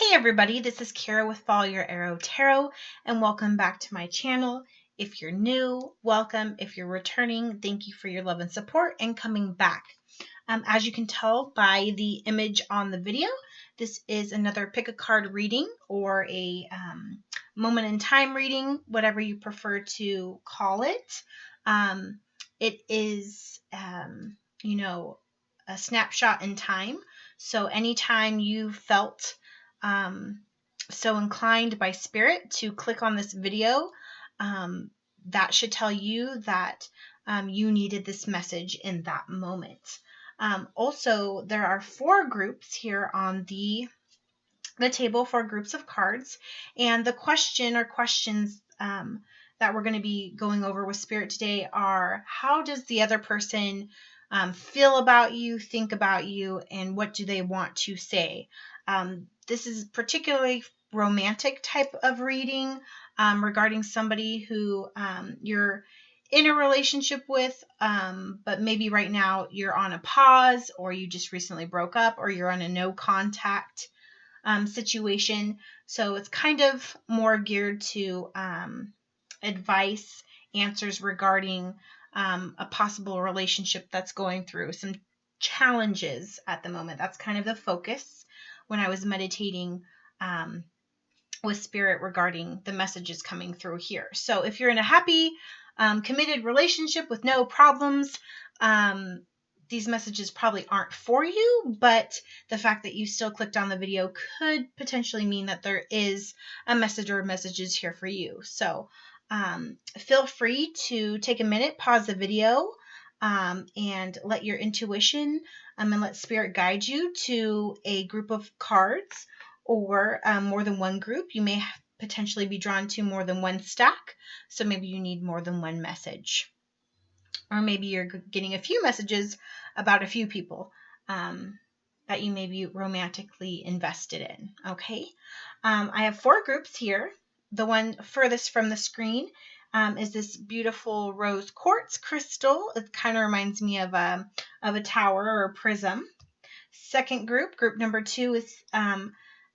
Hey everybody, this is Kara with Follow Your Arrow Tarot, and welcome back to my channel. If you're new, welcome. If you're returning, thank you for your love and support and coming back. As you can tell by the image on the video, this is another pick a card reading or a moment in time reading, whatever you prefer to call it. It is, a snapshot in time. So anytime you felt so inclined by spirit to click on this video, that should tell you that you needed this message in that moment. Also, there are 4 groups here on the table, 4 groups of cards, and the question or questions that we're going to be going over with spirit today are: how does the other person feel about you, think about you, and what do they want to say? This is particularly romantic type of reading regarding somebody who you're in a relationship with, but maybe right now you're on a pause, or you just recently broke up, or you're on a no contact situation. So it's kind of more geared to advice, answers regarding a possible relationship that's going through some challenges at the moment. That's kind of the focus when I was meditating with spirit regarding the messages coming through here. So if you're in a happy, committed relationship with no problems, these messages probably aren't for you, but the fact that you still clicked on the video could potentially mean that there is a message or messages here for you. So feel free to take a minute, pause the video, and let your intuition and let spirit guide you to a group of cards or more than one group. You may potentially be drawn to more than one stack, so maybe you need more than one message. Or maybe you're getting a few messages about a few people that you may be romantically invested in, okay? I have 4 groups here. The one furthest from the screen is this beautiful rose quartz crystal. It kind of reminds me of a tower or a prism. Second group number 2, is an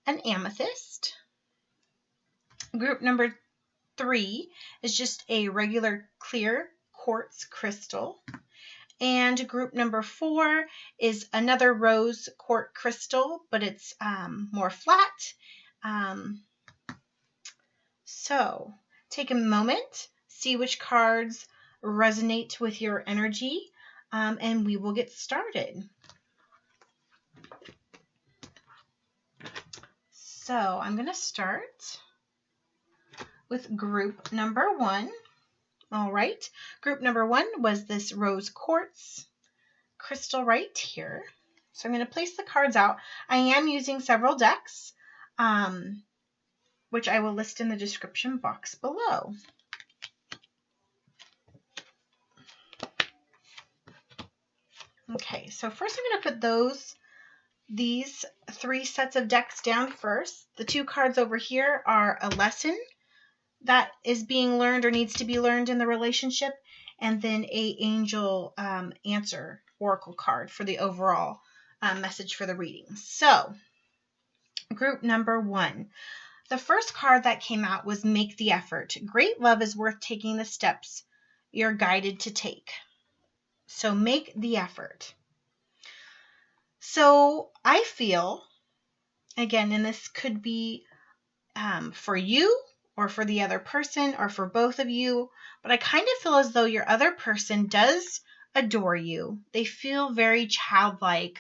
amethyst. Group number 3 is just a regular clear quartz crystal. And group number 4 is another rose quartz crystal, but it's more flat. So take a moment, see which cards resonate with your energy, and we will get started. So I'm going to start with group number 1. All right, group number 1 was this rose quartz crystal right here. So I'm going to place the cards out. I am using several decks, which I will list in the description box below. Okay, so first I'm going to put these 3 sets of decks down first. The 2 cards over here are a lesson that is being learned or needs to be learned in the relationship, and then a angel answer oracle card for the overall message for the reading. So group number 1. The first card that came out was Make the Effort. Great love is worth taking the steps you're guided to take. So make the effort. So I feel, again, and this could be for you or for the other person or for both of you, but I kind of feel as though your other person does adore you. They feel very childlike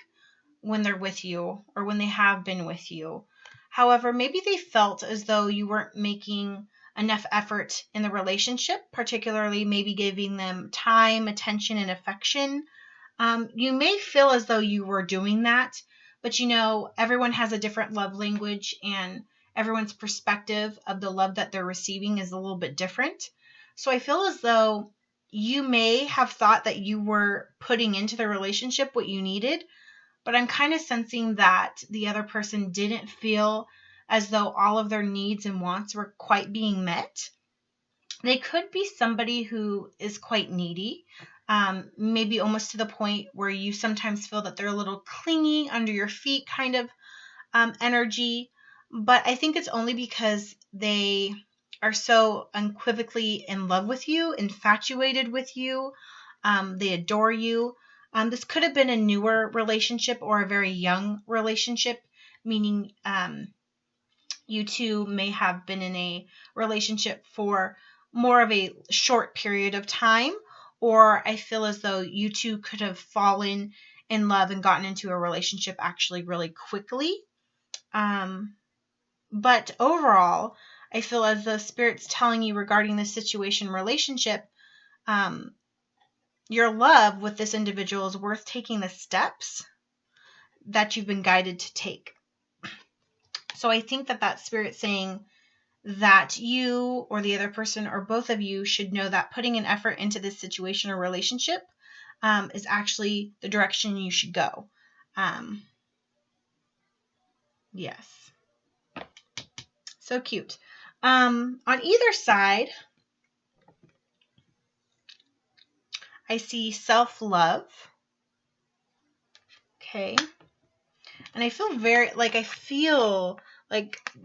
when they're with you or when they have been with you. However, maybe they felt as though you weren't making enough effort in the relationship, particularly maybe giving them time, attention, and affection. You may feel as though you were doing that, but everyone has a different love language, and everyone's perspective of the love that they're receiving is a little bit different. So I feel as though you may have thought that you were putting into the relationship what you needed, but I'm kind of sensing that the other person didn't feel as though all of their needs and wants were quite being met. They could be somebody who is quite needy, maybe almost to the point where you sometimes feel that they're a little clingy, under your feet kind of energy. but I think it's only because they are so unequivocally in love with you, infatuated with you. They adore you. This could have been a newer relationship or a very young relationship, meaning you two may have been in a relationship for more of a short period of time, or I feel as though you two could have fallen in love and gotten into a relationship actually really quickly. But overall, I feel as the Spirit's telling you regarding this situation relationship, your love with this individual is worth taking the steps that you've been guided to take. So I think that Spirit's saying that you or the other person or both of you should know that putting an effort into this situation or relationship is actually the direction you should go. Yes. So cute. On either side, I see self-love. Okay. And I feel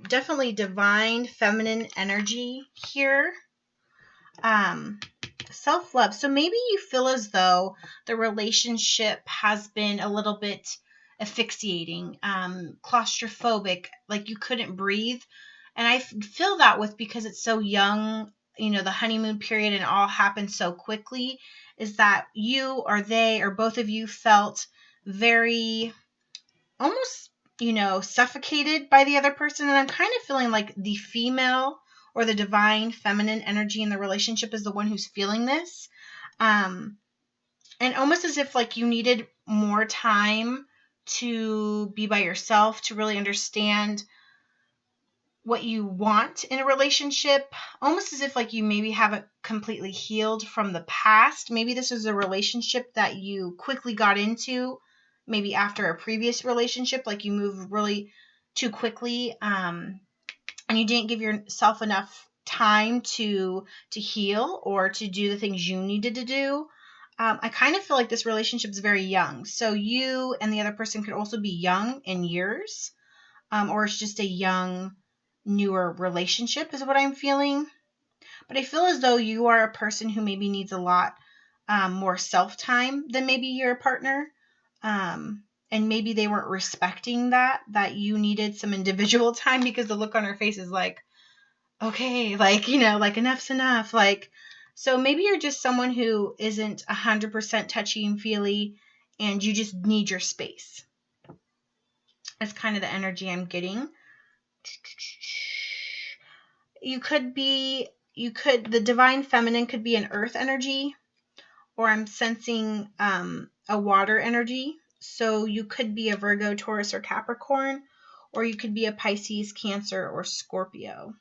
definitely divine feminine energy here. Self-love. So maybe you feel as though the relationship has been a little bit asphyxiating, claustrophobic, like you couldn't breathe. And I feel that because it's so young, the honeymoon period and all happened so quickly, is that you or they or both of you felt very almost, suffocated by the other person. And I'm kind of feeling like the female or the divine feminine energy in the relationship is the one who's feeling this. And almost as if like you needed more time to be by yourself to really understand what you want in a relationship, almost as if like you maybe haven't completely healed from the past. Maybe this is a relationship that you quickly got into, maybe after a previous relationship, like you moved really too quickly, and you didn't give yourself enough time to heal or to do the things you needed to do. I kind of feel like this relationship is very young. So you and the other person could also be young in years, or it's just a young, newer relationship is what I'm feeling. But I feel as though you are a person who maybe needs a lot more self-time than maybe your partner. And maybe they weren't respecting that you needed some individual time, because the look on her face is like, okay, like, like enough's enough. Like, so maybe you're just someone who isn't 100% touchy and feely and you just need your space. That's kind of the energy I'm getting. The divine feminine could be an earth energy, or I'm sensing a water energy. So you could be a Virgo, Taurus, or Capricorn, or you could be a Pisces, Cancer, or Scorpio,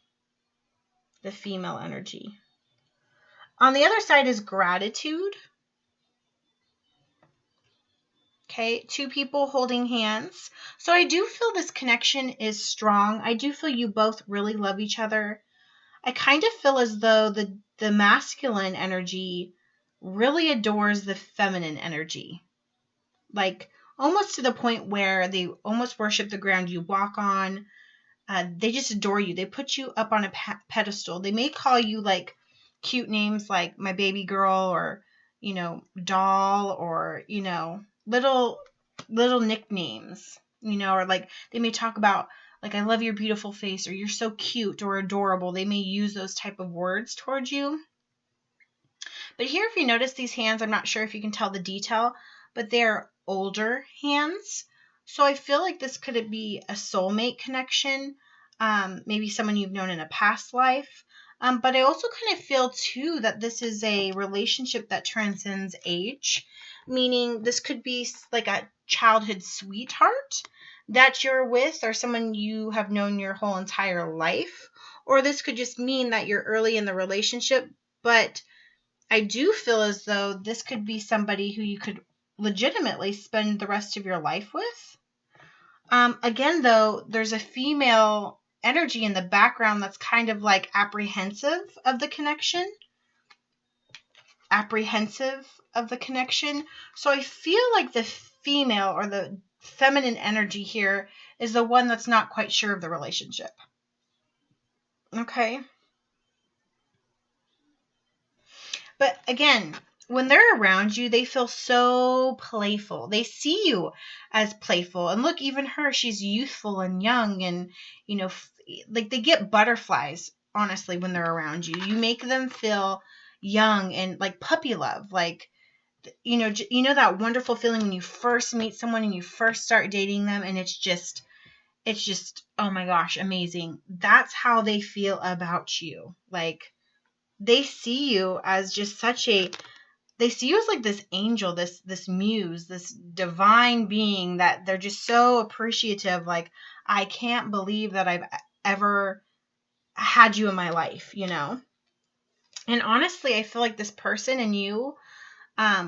the female energy. On the other side is gratitude. Okay, two people holding hands. So I do feel this connection is strong. I do feel you both really love each other. I kind of feel as though the masculine energy really adores the feminine energy. Like almost to the point where they almost worship the ground you walk on. They just adore you. They put you up on a pedestal. They may call you like cute names like my baby girl, or, doll, or, little nicknames, or like they may talk about like, I love your beautiful face, or you're so cute or adorable. They may use those type of words towards you. But here, if you notice these hands, I'm not sure if you can tell the detail, but they're older hands. So I feel like this could be a soulmate connection, maybe someone you've known in a past life. But I also kind of feel too that this is a relationship that transcends age, meaning this could be like a childhood sweetheart that you're with, or someone you have known your whole entire life. Or this could just mean that you're early in the relationship, but I do feel as though this could be somebody who you could legitimately spend the rest of your life with. Again, though, there's a female energy in the background that's kind of like apprehensive of the connection. So I feel like the female or the feminine energy here is the one that's not quite sure of the relationship. Okay. But again, when they're around you, they feel so playful. They see you as playful. And look, even her, she's youthful and young, and, you know, like they get butterflies, honestly, when they're around you. You make them feel young and like puppy love. Like, you know that wonderful feeling when you first meet someone and you first start dating them, and it's just, oh my gosh, amazing. That's how they feel about you. Like, they see you as just they see you as like this angel, this muse, this divine being that they're just so appreciative. Like, I can't believe that I've ever had you in my life, you know? And honestly, I feel like this person and you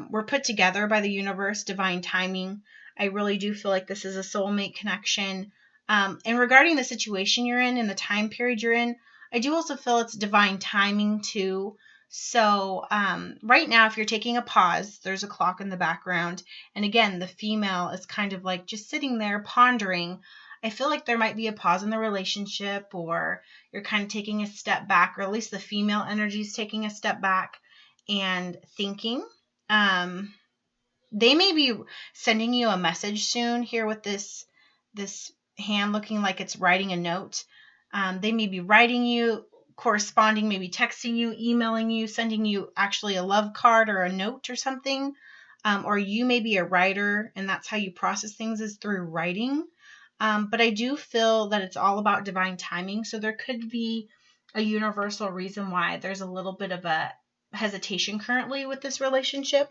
were put together by the universe, divine timing. I really do feel like this is a soulmate connection. And regarding the situation you're in and the time period you're in, I do also feel it's divine timing too. So right now, if you're taking a pause, there's a clock in the background. And again, the female is kind of like just sitting there pondering. I feel like there might be a pause in the relationship, or you're kind of taking a step back, or at least the female energy is taking a step back and thinking. They may be sending you a message soon here with this hand looking like it's writing a note. They may be writing you, corresponding, maybe texting you, emailing you, sending you actually a love card or a note or something. Or you may be a writer, and that's how you process things, is through writing. But I do feel that it's all about divine timing. So there could be a universal reason why there's a little bit of a hesitation currently with this relationship.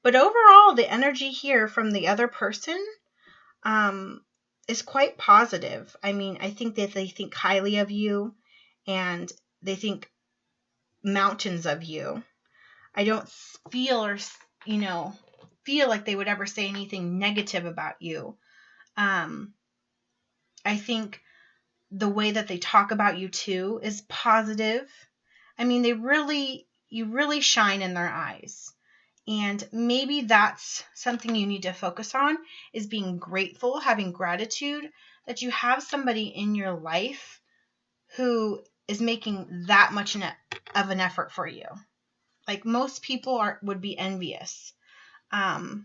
But overall, the energy here from the other person is quite positive. I mean, I think that they think highly of you, and they think mountains of you. I don't feel like they would ever say anything negative about you. I think the way that they talk about you too is positive. I mean, you really shine in their eyes. And maybe that's something you need to focus on, is being grateful, having gratitude that you have somebody in your life who is making that much of an effort for you. Like, most people would be envious. But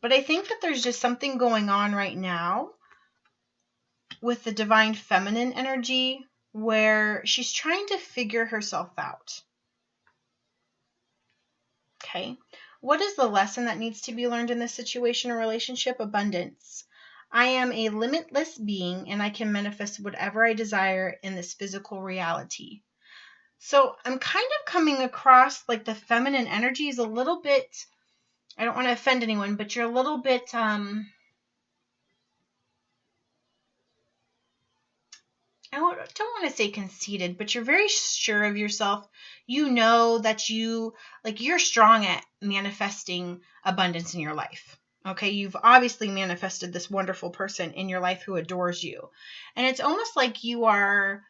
I think that there's just something going on right now with the divine feminine energy where she's trying to figure herself out. Okay. What is the lesson that needs to be learned in this situation or relationship? Abundance. I am a limitless being, and I can manifest whatever I desire in this physical reality. So I'm kind of coming across like the feminine energy is a little bit, I don't want to offend anyone, but you're a little bit, I don't want to say conceited, but you're very sure of yourself. You know that you're strong at manifesting abundance in your life. Okay, you've obviously manifested this wonderful person in your life who adores you. And it's almost like and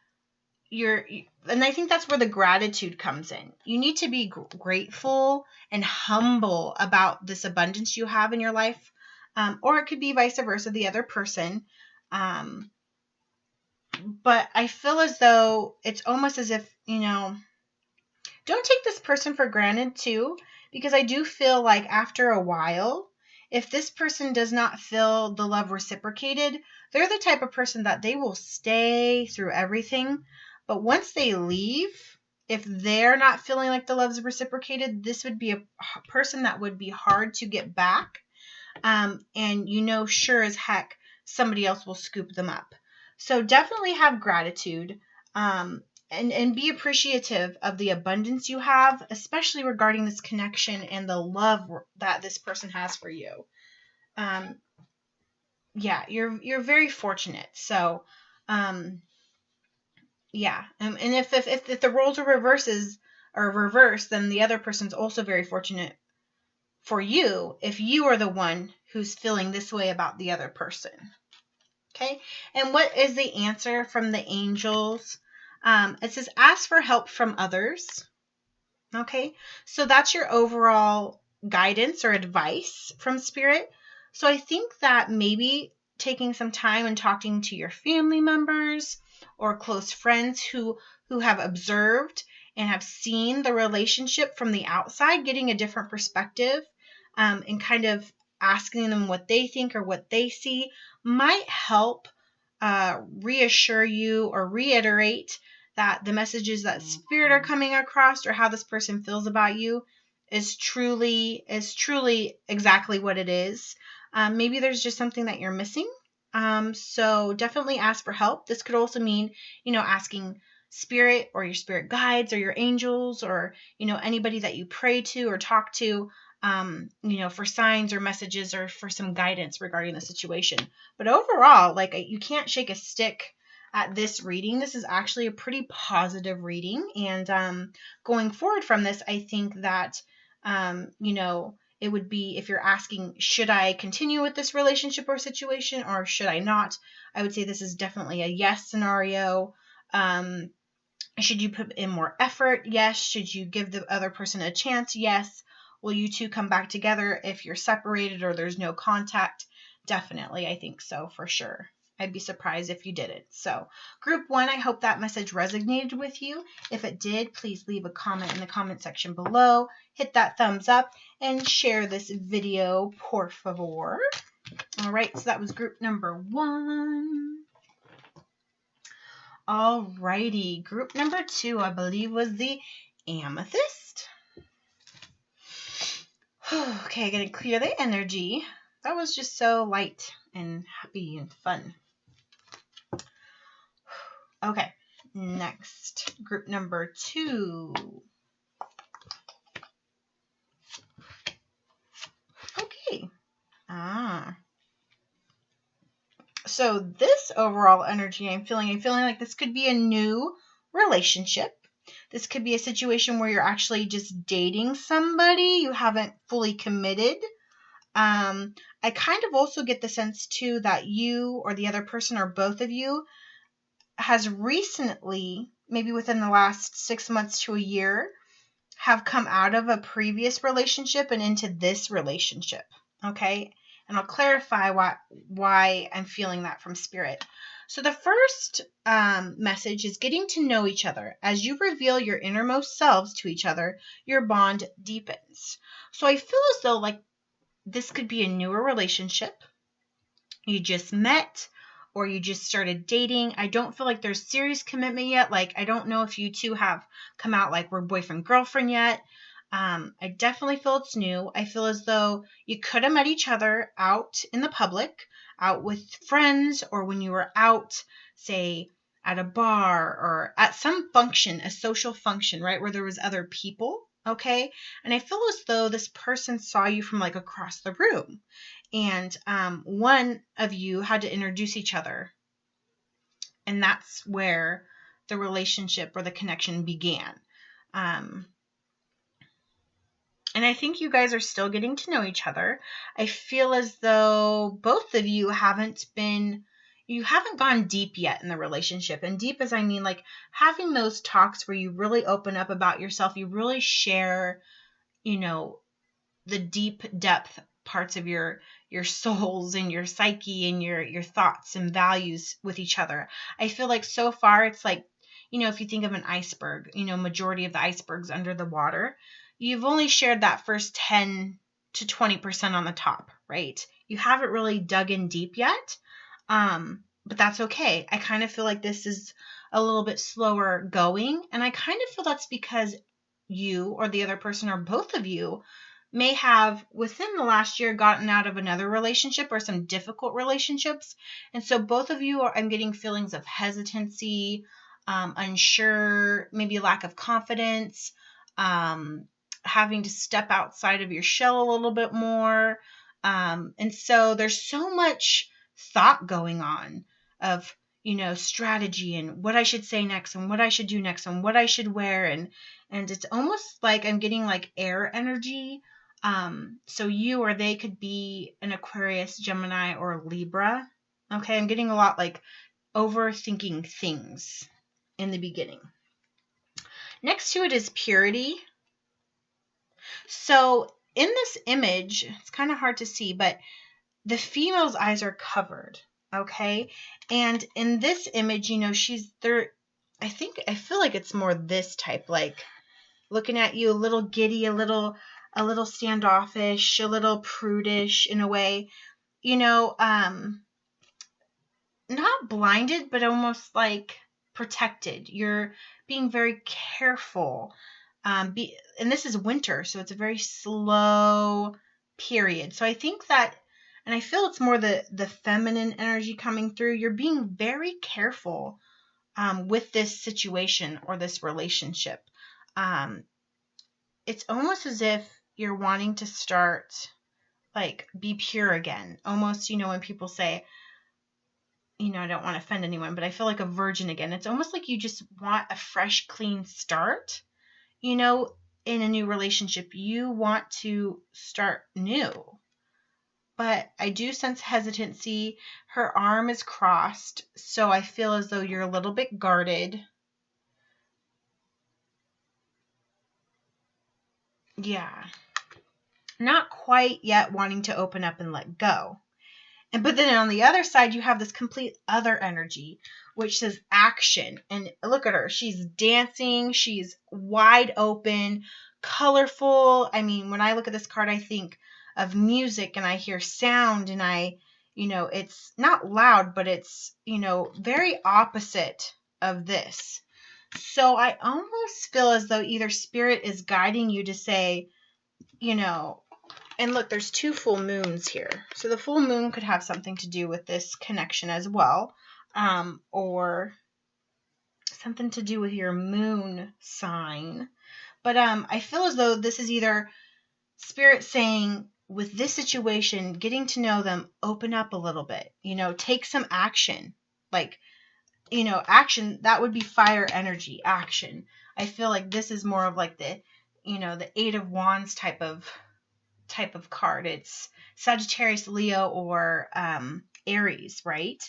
I think that's where the gratitude comes in. You need to be grateful and humble about this abundance you have in your life. Or it could be vice versa, the other person. But I feel as though it's almost as if, don't take this person for granted too, because I do feel like after a while, if this person does not feel the love reciprocated, they're the type of person that they will stay through everything. But once they leave, if they're not feeling like the love's reciprocated, this would be a person that would be hard to get back. And sure as heck, somebody else will scoop them up. So definitely have gratitude and be appreciative of the abundance you have, especially regarding this connection and the love that this person has for you. You're very fortunate. So, and if the roles are reversed, then the other person's also very fortunate for you if you are the one who's feeling this way about the other person. Okay, and what is the answer from the angels? It says, ask for help from others. Okay, so that's your overall guidance or advice from Spirit. So I think that maybe taking some time and talking to your family members or close friends who have observed and have seen the relationship from the outside, getting a different perspective, and kind of asking them what they think or what they see might help reassure you or reiterate that the messages that spirit are coming across or how this person feels about you is truly exactly what it is. Maybe there's just something that you're missing. So definitely ask for help. This could also mean, asking spirit or your spirit guides or your angels or, anybody that you pray to or talk to, for signs or messages or for some guidance regarding the situation. But overall, you can't shake a stick at this reading. This is actually a pretty positive reading. And going forward from this, I think that, it would be, if you're asking, should I continue with this relationship or situation or should I not? I would say this is definitely a yes scenario. Should you put in more effort? Yes. Should you give the other person a chance? Yes. Will you two come back together if you're separated or there's no contact? Definitely, I think so, for sure. I'd be surprised if you didn't. So, group 1, I hope that message resonated with you. If it did, please leave a comment in the comment section below. Hit that thumbs up and share this video, por favor. All right, so that was group number 1. All righty, group number 2, I believe, was the Amethyst. Okay, gonna clear the energy. That was just so light and happy and fun. Okay, next, group number 2. Okay. So this overall energy I'm feeling like this could be a new relationship. This could be a situation where you're actually just dating somebody. You haven't fully committed. I kind of also get the sense too that you or the other person or both of you has recently, maybe within the last 6 months to a year, have come out of a previous relationship and into this relationship. Okay? And I'll clarify why I'm feeling that from spirit. So the first message is getting to know each other. As you reveal your innermost selves to each other, your bond deepens. So I feel as though this could be a newer relationship. You just met or you just started dating. I don't feel like there's serious commitment yet. I don't know if you two have come out we're boyfriend, girlfriend yet. I definitely feel it's new. I feel as though you could have met each other out in the public, out with friends, or when you were out, say, at a bar or at some function, a social function, right, where there was other people, okay? And I feel as though this person saw you from across the room. And one of you had to introduce each other. And that's where the relationship or the connection began. And I think you guys are still getting to know each other. I feel as though both of you haven't gone deep yet in the relationship. And deep as I mean having those talks where you really open up about yourself. You really share, the deep depth parts of your souls and your psyche and your thoughts and values with each other. I feel so far it's if you think of an iceberg, majority of the iceberg's under the water. You've only shared that first 10 to 20% on the top, right? You haven't really dug in deep yet, but that's okay. I kind of feel like this is a little bit slower going, and I kind of feel that's because you or the other person or both of you may have, within the last year, gotten out of another relationship or some difficult relationships, and so both of you I'm getting feelings of hesitancy, unsure, maybe lack of confidence, having to step outside of your shell a little bit more. And so there's so much thought going on of, strategy and what I should say next and what I should do next and what I should wear. And it's almost like I'm getting air energy. So you or they could be an Aquarius, Gemini, or Libra. Okay. I'm getting a lot overthinking things in the beginning. Next to it is purity. So in this image, it's kind of hard to see, but the female's eyes are covered, okay? And in this image, you know, she's there. I feel like it's more this type, like looking at you a little giddy, a little standoffish, a little prudish in a way, you know, not blinded, but almost like protected. You're being very careful. And this is winter, so it's a very slow period. So I think that, and I feel it's more the feminine energy coming through. You're being very careful with this situation or this relationship. It's almost as if you're wanting to start, like, be pure again. Almost, you know, when people say, you know, I don't want to offend anyone, but I feel like a virgin again. It's almost like you just want a fresh, clean start, you know, in a new relationship. You want to start new. But I do sense hesitancy. Her arm is crossed, so I feel as though you're a little bit guarded. Yeah. Not quite yet wanting to open up and let go. But then on the other side, you have this complete other energy, which says action. And look at her. She's dancing. She's wide open, colorful. I mean, when I look at this card, I think of music and I hear sound and you know, it's not loud, but it's, you know, very opposite of this. So I almost feel as though either spirit is guiding you to say, you know, and look, there's 2 full moons here. So the full moon could have something to do with this connection as well. Or something to do with your moon sign. But I feel as though this is either spirit saying, with this situation, getting to know them, open up a little bit. You know, take some action. Like, you know, action, that would be fire energy, action. I feel like this is more of like the, you know, the 8 of Wands type of card. It's Sagittarius, Leo, or Aries, right?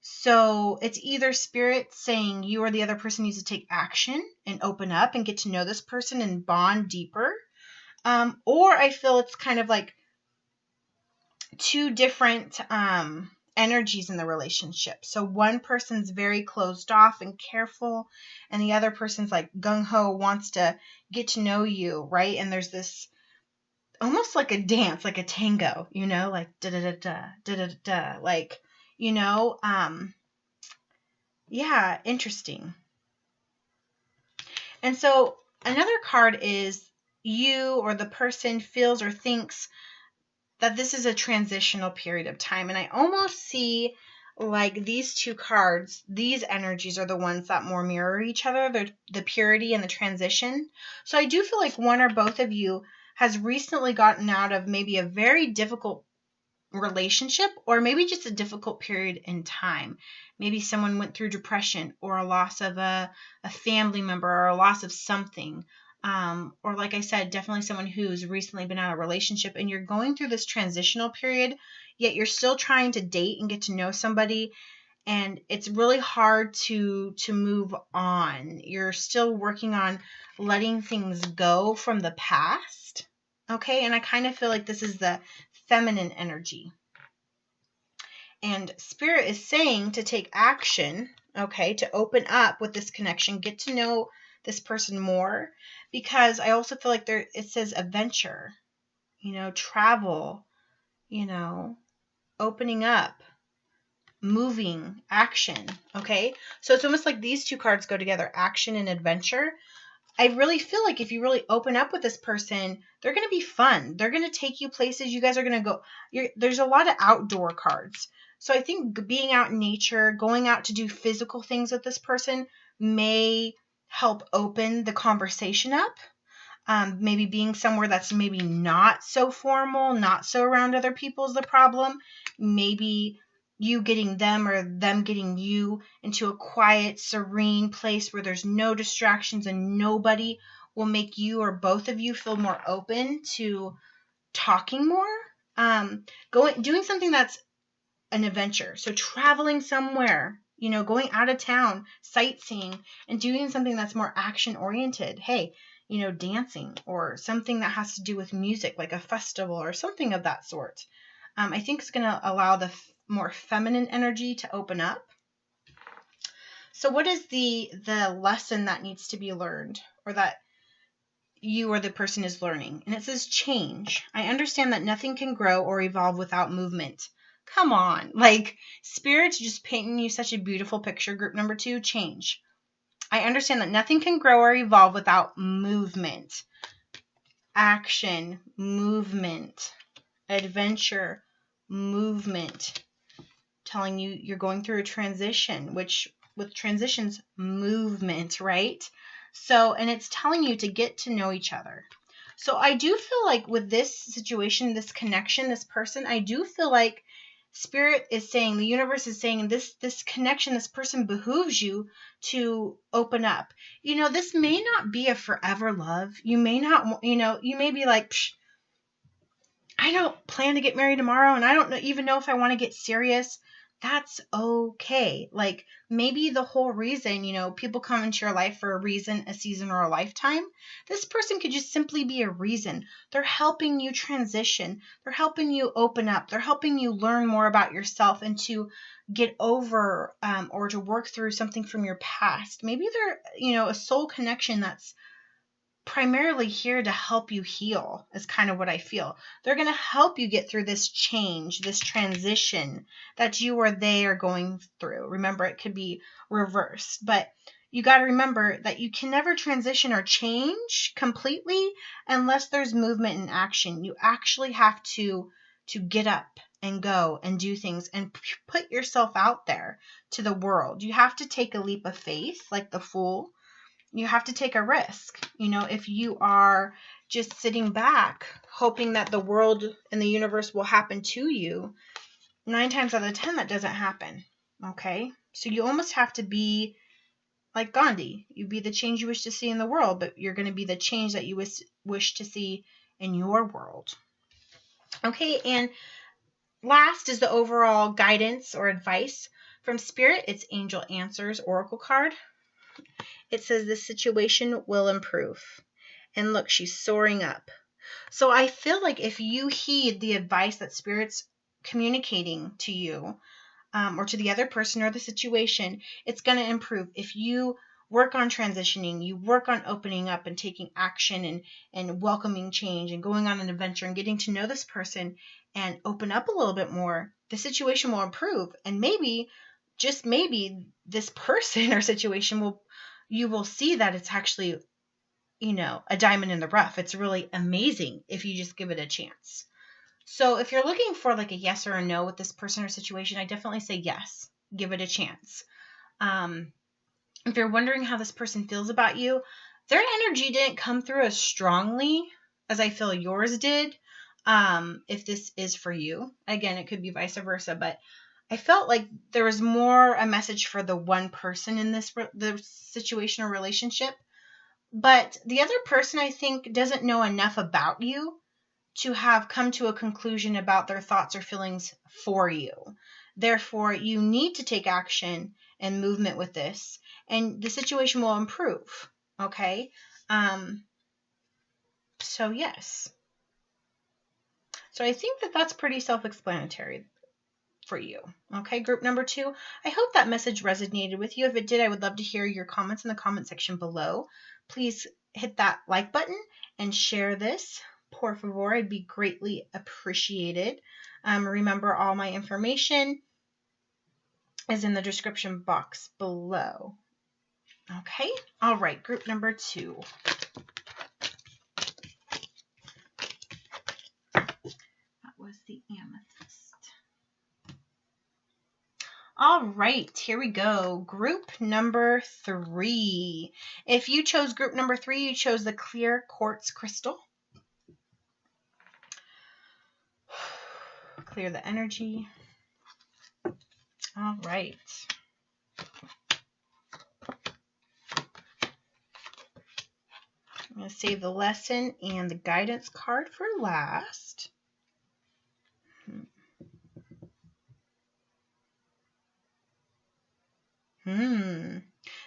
So it's either spirit saying you or the other person needs to take action and open up and get to know this person and bond deeper. Or I feel it's kind of like 2 different energies in the relationship. So one person's very closed off and careful, and the other person's like gung-ho, wants to get to know you, right? And there's this almost like a dance, like a tango, you know, like da-da-da-da, da-da-da-da, like, you know, yeah, interesting. And so another card is you or the person feels or thinks that this is a transitional period of time. And I almost see like these 2 cards, these energies are the ones that more mirror each other, the purity and the transition. So I do feel like one or both of you has recently gotten out of maybe a very difficult relationship, or maybe just a difficult period in time. Maybe someone went through depression, or a loss of a family member, or a loss of something. Or like I said, definitely someone who's recently been out of a relationship, and you're going through this transitional period, yet you're still trying to date and get to know somebody, and it's really hard to move on. You're still working on letting things go from the past, okay? And I kind of feel like this is the feminine energy. And spirit is saying to take action, okay, to open up with this connection, get to know this person more, because I also feel like it says adventure, you know, travel, you know, opening up, moving, action, okay? So it's almost like these 2 cards go together, action and adventure. I really feel like if you really open up with this person, they're going to be fun. They're going to take you places. You guys are going to go. There's a lot of outdoor cards. So I think being out in nature, going out to do physical things with this person may help open the conversation up. Maybe being somewhere that's maybe not so formal, not so around other people is the problem. Maybe you getting them or them getting you into a quiet, serene place where there's no distractions and nobody will make you or both of you feel more open to talking more. Doing something that's an adventure. So traveling somewhere, you know, going out of town, sightseeing, and doing something that's more action oriented. Hey, you know, dancing or something that has to do with music, like a festival or something of that sort. I think it's going to allow the more feminine energy to open up. So what is the lesson that needs to be learned, or that you or the person is learning? And it says change. I understand that nothing can grow or evolve without movement. Come on. Like, Spirit's just painting you such a beautiful picture. Group number 2, change. I understand that nothing can grow or evolve without movement. Action, movement, adventure, movement. Telling you you're going through a transition, which with transitions, movement, right? So, and it's telling you to get to know each other. So I do feel like with this situation, this connection, this person, I do feel like Spirit is saying, the universe is saying, this connection, this person behooves you to open up. You know, this may not be a forever love. You may not, you know, you may be like, psh, I don't plan to get married tomorrow, and I don't even know if I want to get serious. That's okay. Like, maybe the whole reason, you know, people come into your life for a reason, a season, or a lifetime. This person could just simply be a reason. They're helping you transition. They're helping you open up. They're helping you learn more about yourself and to get over or to work through something from your past. Maybe they're, you know, a soul connection that's primarily here to help you heal, is kind of what I feel. They're going to help you get through this change, this transition that you or they are going through. Remember, it could be reversed, but you got to remember that you can never transition or change completely unless there's movement and action. You actually have to get up and go and do things and put yourself out there to the world. You have to take a leap of faith, like the Fool. You have to take a risk. You know, if you are just sitting back hoping that the world and the universe will happen to you, 9 times out of 10 that doesn't happen. Okay? So you almost have to be like Gandhi. You be the change you wish to see in the world, but you're going to be the change that you wish to see in your world. Okay, and last is the overall guidance or advice from Spirit. It's Angel Answers Oracle card. It says this situation will improve. And look, she's soaring up. So I feel like if you heed the advice that Spirit's communicating to you, or to the other person or the situation, it's going to improve. If you work on transitioning, you work on opening up and taking action and welcoming change and going on an adventure and getting to know this person and open up a little bit more, the situation will improve. And maybe, just maybe, this person or situation you will see that it's actually, you know, a diamond in the rough. It's really amazing if you just give it a chance. So if you're looking for like a yes or a no with this person or situation, I definitely say yes. Give it a chance. If you're wondering how this person feels about you, their energy didn't come through as strongly as I feel yours did. If this is for you. Again, it could be vice versa, but I felt like there was more a message for the one person in the situation or relationship. But the other person, I think, doesn't know enough about you to have come to a conclusion about their thoughts or feelings for you. Therefore, you need to take action and movement with this, and the situation will improve. Okay? So, yes. So I think that that's pretty self-explanatory for you. Okay, group number 2. I hope that message resonated with you. If it did, I would love to hear your comments in the comment section below. Please hit that like button and share this. Por favor, I'd be greatly appreciated. Remember, all my information is in the description box below. Okay, all right, group number 2. That was the Amethyst. All right, here we go. Group number 3. If you chose group number 3, you chose the clear quartz crystal. Clear the energy. All right. I'm going to save the lesson and the guidance card for last.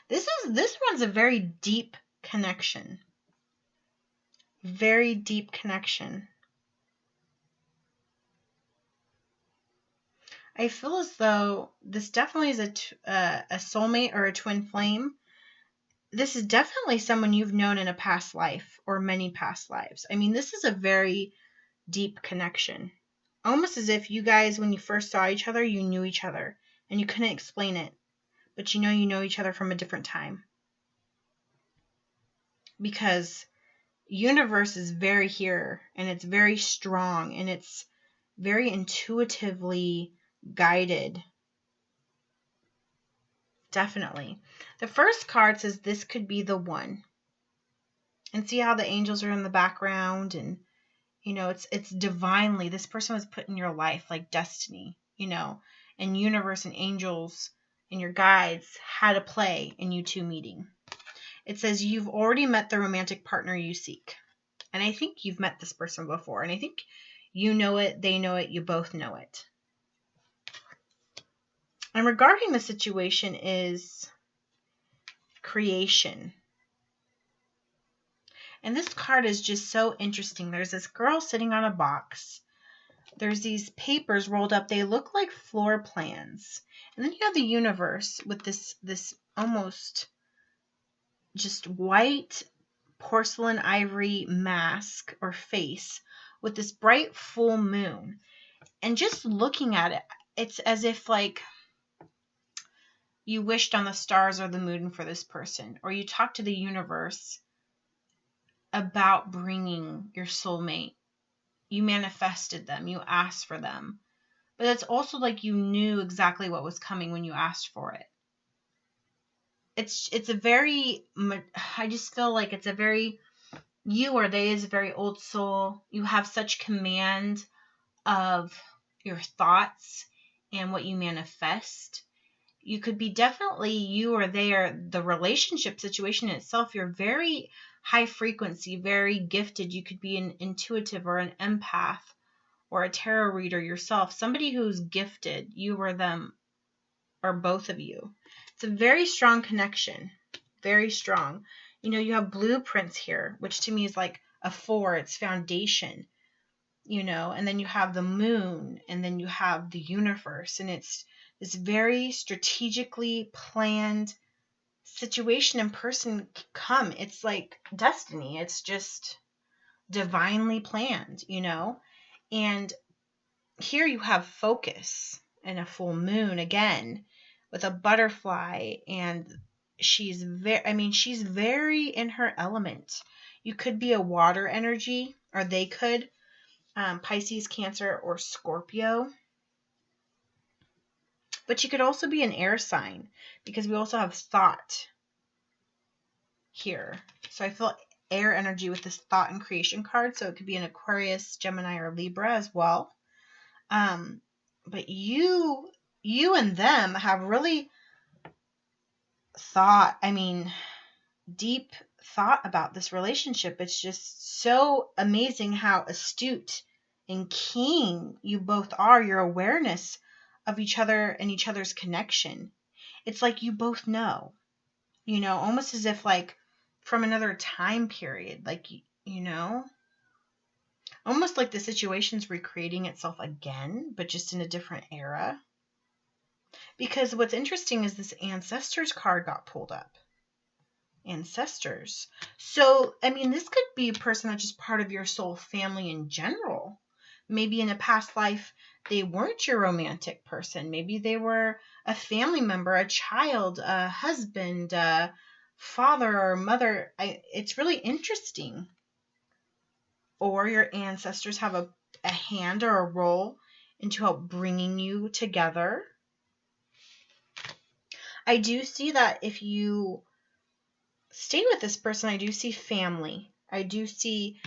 This one's a very deep connection. Very deep connection. I feel as though this definitely is a soulmate or a twin flame. This is definitely someone you've known in a past life or many past lives. I mean, this is a very deep connection. Almost as if you guys, when you first saw each other, you knew each other and you couldn't explain it. But you know each other from a different time. Because universe is very here and it's very strong and it's very intuitively guided. Definitely. The first card says this could be the one. And see how the angels are in the background, and it's divinely, this person was put in your life like destiny, and universe and angels and your guides had a play in you two meeting. It says you've already met the romantic partner you seek. And I think you've met this person before. And I think you know it, they know it, you both know it. And regarding the situation is creation. And this card is just so interesting. There's this girl sitting on a box. There's these papers rolled up. They look like floor plans. And then you have the universe with this almost just white porcelain ivory mask or face with this bright full moon. And just looking at it, it's as if like you wished on the stars or the moon for this person, or you talked to the universe about bringing your soulmate. You manifested them, you asked for them. But it's also like you knew exactly what was coming when you asked for it. It's a very, I just feel like it's a very, you or they is a very old soul. You have such command of your thoughts and what you manifest. You could be definitely you or they, or the relationship situation itself. You're very high frequency, very gifted. You could be an intuitive or an empath or a tarot reader yourself. Somebody who's gifted, you or them, or both of you. It's a very strong connection. Very strong. You have blueprints here, which to me is like a 4. It's foundation. And then you have the moon, and then you have the universe, and it's this very strategically planned situation and person come. It's like destiny. It's just divinely planned, And here you have focus and a full moon again with a butterfly, and she's very in her element. You could be a water energy, or they could, Pisces, Cancer, or Scorpio. But you could also be an air sign, because we also have thought here. So I feel air energy with this thought and creation card. So it could be an Aquarius, Gemini, or Libra as well. But you and them have really thought, deep thought about this relationship. It's just so amazing how astute and keen you both are. Your awareness of each other and each other's connection. It's like you both know, almost as if like from another time period, like, almost like the situation's recreating itself again, but just in a different era. Because what's interesting is this Ancestors card got pulled up. Ancestors. So, this could be a person that's just part of your soul family in general. Maybe in a past life, they weren't your romantic person. Maybe they were a family member, a child, a husband, a father or mother. It's really interesting. Or your ancestors have a hand or a role into help bringing you together. I do see that if you stay with this person, I do see family. I do see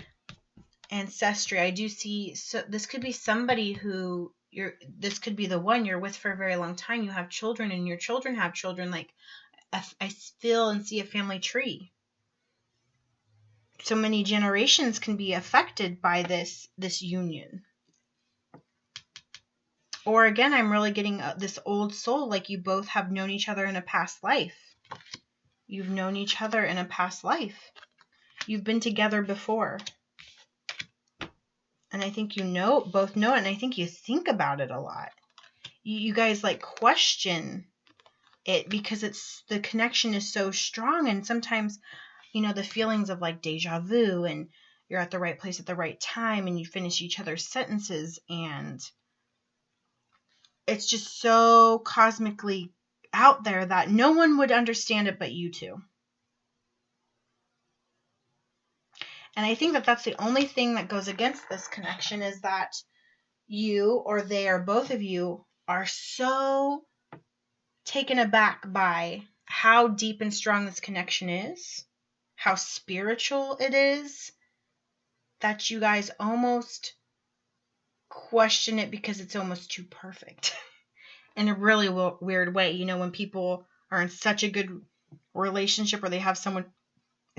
ancestry. I do see, so this could be somebody who this could be the one you're with for a very long time. You have children, and your children have children. Like I feel and see a family tree. So many generations can be affected by this union. Or again, I'm really getting this old soul, like you both have known each other in a past life. You've known each other in a past life. You've been together before. And I think both know it, and I think you think about it a lot. you guys like question it because the connection is so strong. And sometimes, you know, the feelings of like deja vu, and you're at the right place at the right time, and you finish each other's sentences, and it's just so cosmically out there that no one would understand it but you two. And I think that that's the only thing that goes against this connection, is that you, or they, or both of you, are so taken aback by how deep and strong this connection is, how spiritual it is, that you guys almost question it because it's almost too perfect. In a really weird way. You know, when people are in such a good relationship, or they have someone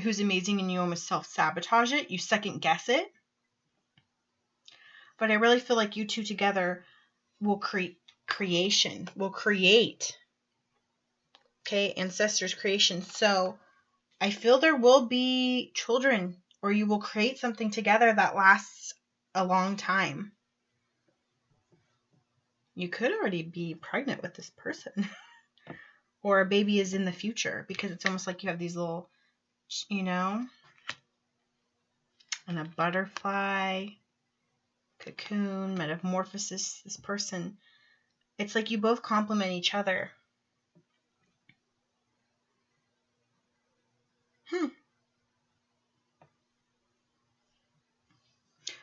who's amazing, and you almost self-sabotage it, you second guess it. But I really feel like you two together will create, okay, ancestors' creation. So I feel there will be children, or you will create something together that lasts a long time. You could already be pregnant with this person. Or a baby is in the future, because it's almost like you have these little, you know, and a butterfly, cocoon, metamorphosis, this person. It's like you both complement each other.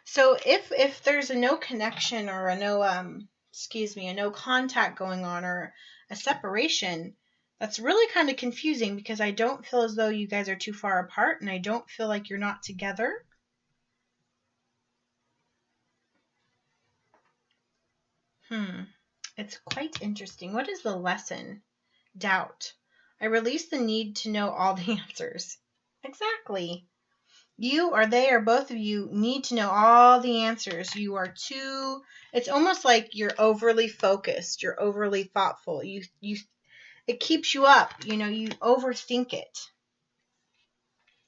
So if there's a no connection, or a no a no contact going on, or a separation, that's really kind of confusing, because I don't feel as though you guys are too far apart, and I don't feel like you're not together. It's quite interesting. What is the lesson? Doubt. I release the need to know all the answers. Exactly. You, or they, or both of you need to know all the answers. You are too, it's almost like you're overly focused. You're overly thoughtful. It keeps you up. You know, you overthink it.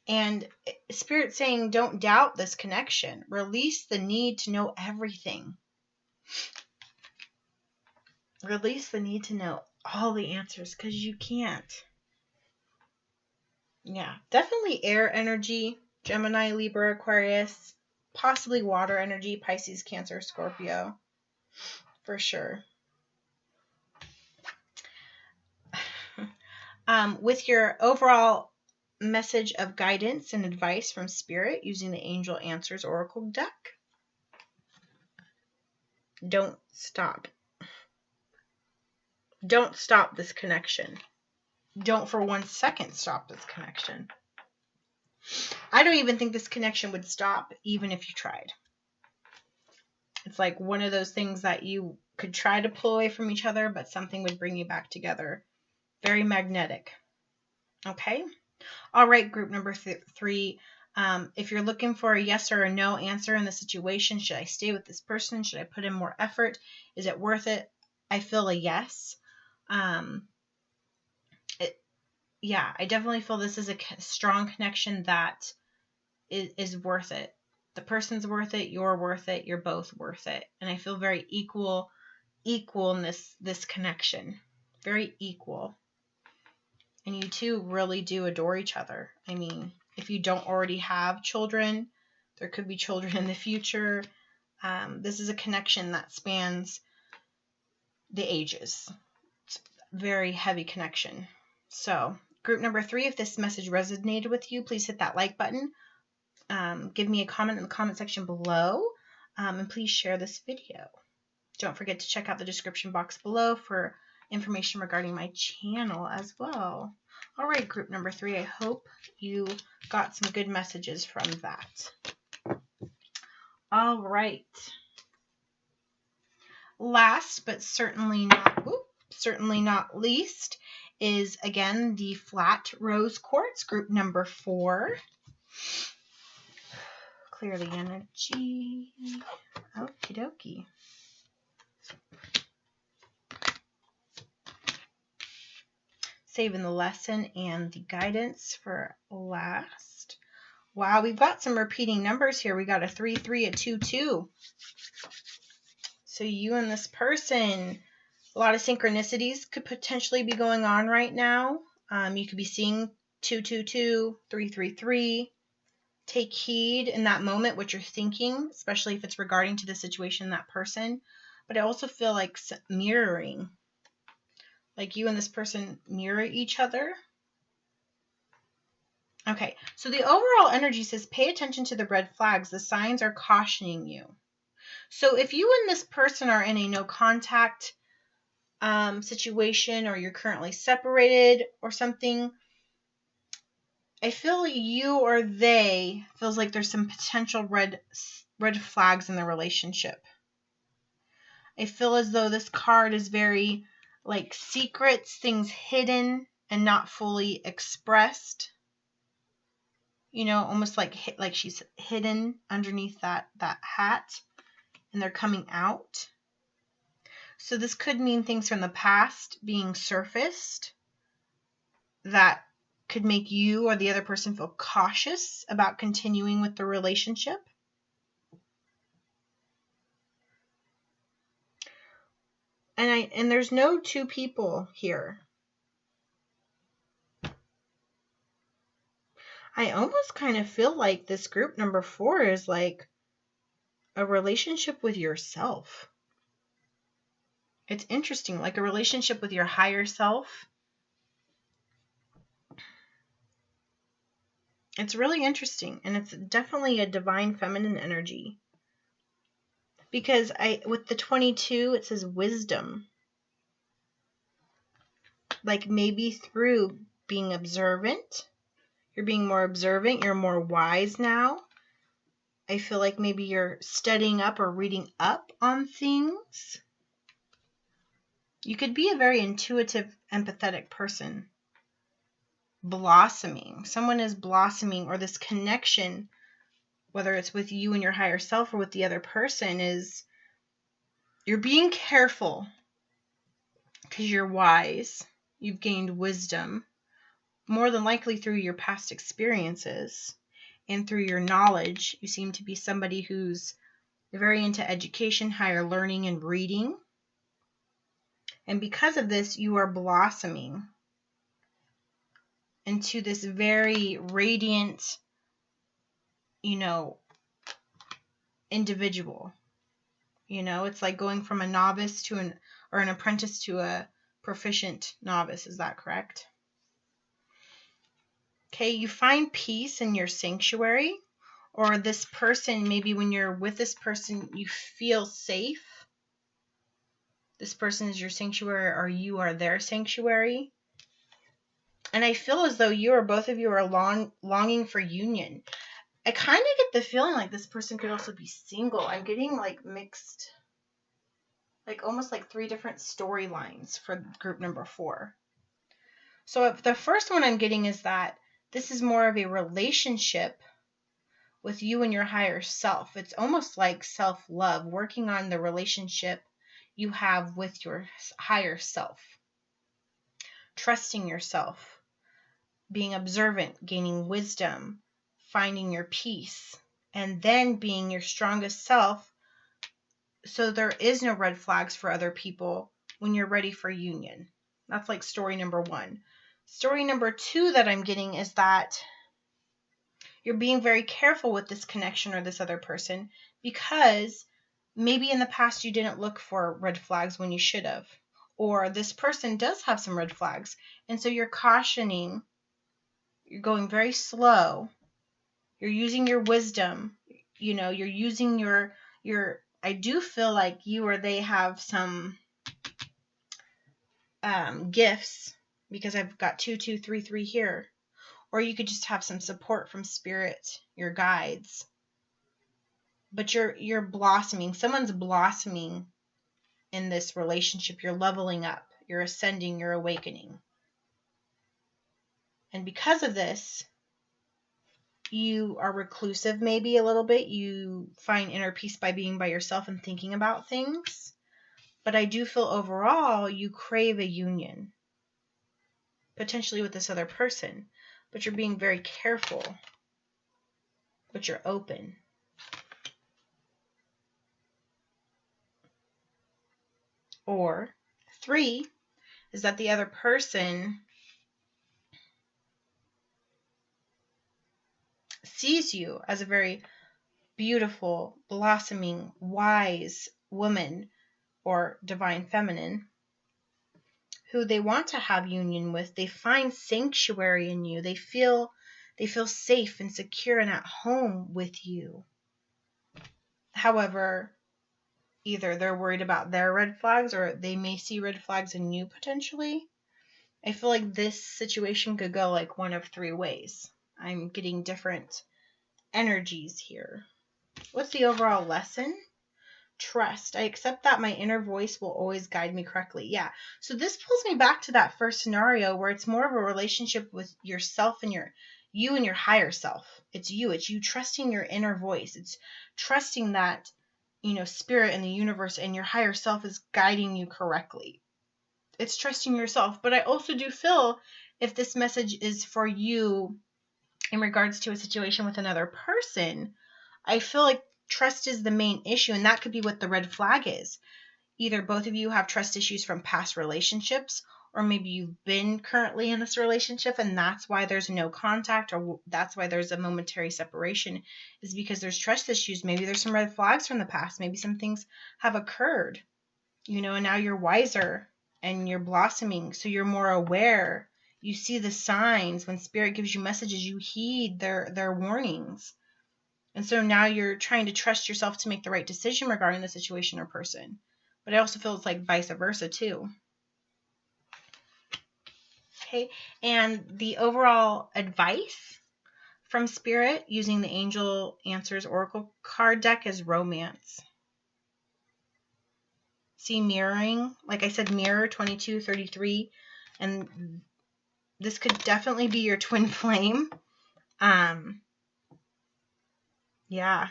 And Spirit's saying, don't doubt this connection. Release the need to know everything. Release the need to know all the answers, because you can't. Yeah, definitely air energy. Gemini, Libra, Aquarius, possibly water energy, Pisces, Cancer, Scorpio, for sure. With your overall message of guidance and advice from Spirit using the Angel Answers Oracle deck, don't stop. Don't stop this connection. Don't for 1 second stop this connection. I don't even think this connection would stop even if you tried. It's like one of those things that you could try to pull away from each other, but something would bring you back together. Very magnetic. Okay? All right, group number 3. If you're looking for a yes or a no answer in the situation, should I stay with this person? Should I put in more effort? Is it worth it? I feel a yes. Yeah, I definitely feel this is a strong connection that is worth it. The person's worth it. You're worth it. You're both worth it. And I feel very equal in this connection. Very equal. And you two really do adore each other. I mean, if you don't already have children, there could be children in the future. This is a connection that spans the ages. It's a very heavy connection. So, group number 3, if this message resonated with you, please hit that like button. Give me a comment in the comment section below. And please share this video. Don't forget to check out the description box below for information regarding my channel as well. All right, group number 3, I hope you got some good messages from that. All right. Last but certainly not least is, again, the flat rose quartz, group number 4. Clear the energy. Okie dokie. Saving the lesson and the guidance for last. Wow, we've got some repeating numbers here. We got a 3, 3, a 2, 2. So you and this person, A lot of synchronicities could potentially be going on right now. You could be seeing 222, 333. Take heed in that moment what you're thinking, especially if it's regarding to the situation, that person. But I also feel like mirroring. Like you and this person mirror each other. Okay, so the overall energy says pay attention to the red flags. The signs are cautioning you. So if you and this person are in a no contact situation, or you're currently separated or something, I feel you or they feels like there's some potential red flags in the relationship. I feel as though this card is very like secrets, things hidden and not fully expressed. You know, almost like she's hidden underneath that hat and they're coming out. So this could mean things from the past being surfaced that could make you or the other person feel cautious about continuing with the relationship. And there's no two people here. I almost kind of feel like this group number 4 is like a relationship with yourself. It's interesting, like a relationship with your higher self. It's really interesting, and it's definitely a divine feminine energy. Because with the 22, it says wisdom. Like maybe through being observant. You're being more observant. You're more wise now. I feel like maybe you're studying up or reading up on things. You could be a very intuitive, empathetic person. Blossoming. Someone is blossoming, or this connection, whether it's with you and your higher self or with the other person, is you're being careful because you're wise. You've gained wisdom, more than likely through your past experiences and through your knowledge. You seem to be somebody who's very into education, higher learning, and reading. And because of this, you are blossoming into this very radiant, individual. It's like going from a novice to an apprentice to a proficient novice. Is that correct? Okay, you find peace in your sanctuary, or this person, maybe when you're with this person, you feel safe. This person is your sanctuary, or you are their sanctuary. And I feel as though both of you are longing for union. I kind of get the feeling like this person could also be single. I'm getting like mixed, like almost like 3 different storylines for group number 4. So if the first one I'm getting is that this is more of a relationship with you and your higher self. It's almost like self-love, working on the relationship you have with your higher self. Trusting yourself, being observant, gaining wisdom, finding your peace, and then being your strongest self, so there is no red flags for other people when you're ready for union. That's like story number 1. Story number 2 that I'm getting is that you're being very careful with this connection or this other person, because maybe in the past you didn't look for red flags when you should have, or this person does have some red flags, and so you're cautioning. You're going very slow. You're using your wisdom. You're using your I do feel like you or they have some gifts, because I've got 2233 here. Or you could just have some support from spirit, your guides. But you're blossoming. Someone's blossoming in this relationship. You're leveling up. You're ascending. You're awakening. And because of this, you are reclusive maybe a little bit. You find inner peace by being by yourself and thinking about things. But I do feel overall you crave a union, potentially with this other person. But you're being very careful. But you're open. Or 3 is that the other person sees you as a very beautiful, blossoming, wise woman or divine feminine who they want to have union with. They find sanctuary in you. They feel safe and secure and at home with you. However, either they're worried about their red flags or they may see red flags in you potentially. I feel like this situation could go like one of 3 ways. I'm getting different energies here. What's the overall lesson? Trust. I accept that my inner voice will always guide me correctly. Yeah. So this pulls me back to that first scenario where it's more of a relationship with yourself and you and your higher self. It's you trusting your inner voice. It's trusting that, spirit and the universe and your higher self is guiding you correctly. It's trusting yourself. But I also do feel if this message is for you in regards to a situation with another person, I feel like trust is the main issue, and that could be what the red flag is. Either both of you have trust issues from past relationships, or maybe you've been currently in this relationship and that's why there's no contact, or that's why there's a momentary separation, is because there's trust issues. Maybe there's some red flags from the past. Maybe some things have occurred, and now you're wiser and you're blossoming, so you're more aware. You see the signs. When spirit gives you messages, you heed their warnings. And so now you're trying to trust yourself to make the right decision regarding the situation or person. But I also feel it's like vice versa too. Okay, and the overall advice from Spirit using the Angel Answers Oracle card deck is romance. See, mirroring, like I said, mirror 2233, and this could definitely be your twin flame. Yeah.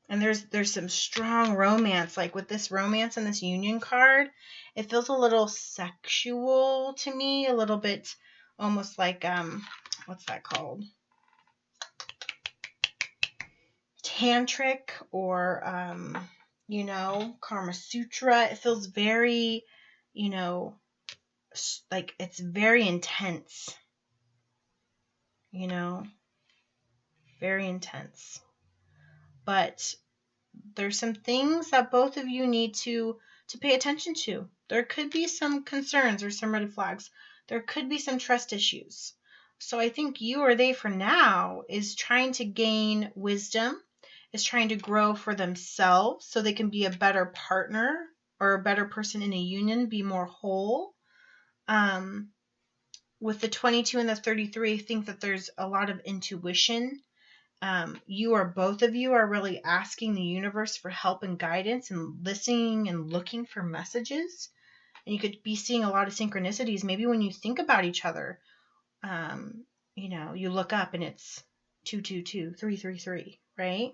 And there's some strong romance. Like with this romance and this union card, it feels a little sexual to me, a little bit almost like what's that called? Tantric, or Kama Sutra. It feels very, like it's very intense. Very intense. But there's some things that both of you need to pay attention to. There could be some concerns or some red flags. There could be some trust issues. So I think you or they for now is trying to gain wisdom, is trying to grow for themselves so they can be a better partner or a better person in a union, be more whole. With the 22 and the 33, I think that there's a lot of intuition. Both of you are really asking the universe for help and guidance and listening and looking for messages. And you could be seeing a lot of synchronicities. Maybe when you think about each other, you look up and it's 222, 333, right?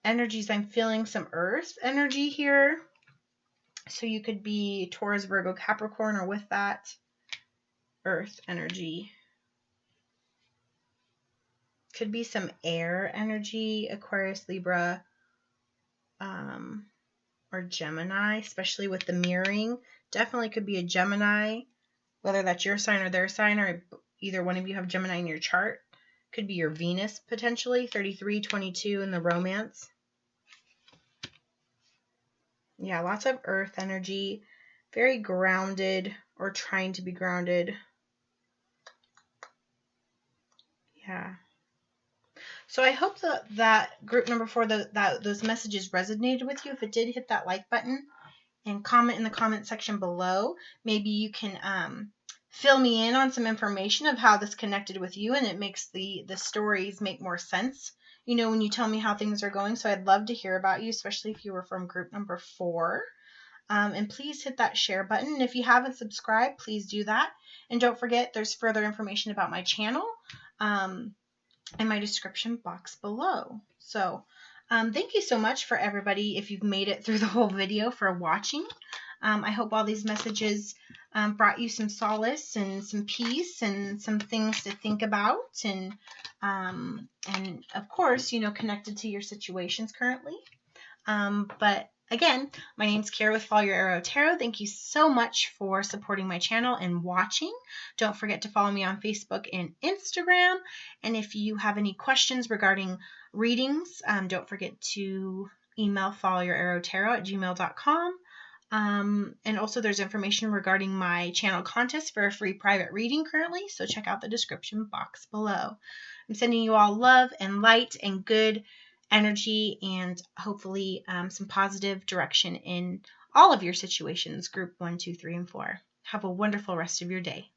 Energies, I'm feeling some earth energy here. So you could be Taurus, Virgo, Capricorn, or with that earth energy. Could be some air energy, Aquarius, Libra, or Gemini, especially with the mirroring. Definitely could be a Gemini, whether that's your sign or their sign, or either one of you have Gemini in your chart. Could be your Venus, potentially, 33, 22 in the romance. Yeah, lots of earth energy, very grounded or trying to be grounded. Yeah. So I hope that group number 4, that those messages resonated with you. If it did, hit that like button and comment in the comment section below. Maybe you can fill me in on some information of how this connected with you, and it makes the stories make more sense, when you tell me how things are going. So I'd love to hear about you, especially if you were from group number 4. And please hit that share button. And if you haven't subscribed, please do that. And don't forget, there's further information about my channel in my description box below. So thank you so much for everybody, if you've made it through the whole video, for watching. I hope all these messages brought you some solace and some peace and some things to think about, and of course, connected to your situations currently. But Again, my name's Kara with Follow Your Arrow Tarot. Thank you so much for supporting my channel and watching. Don't forget to follow me on Facebook and Instagram. And if you have any questions regarding readings, don't forget to email followyourarrowtarot@gmail.com. And also there's information regarding my channel contest for a free private reading currently, so check out the description box below. I'm sending you all love and light and good energy and hopefully some positive direction in all of your situations, group 1, 2, 3, and 4. Have a wonderful rest of your day.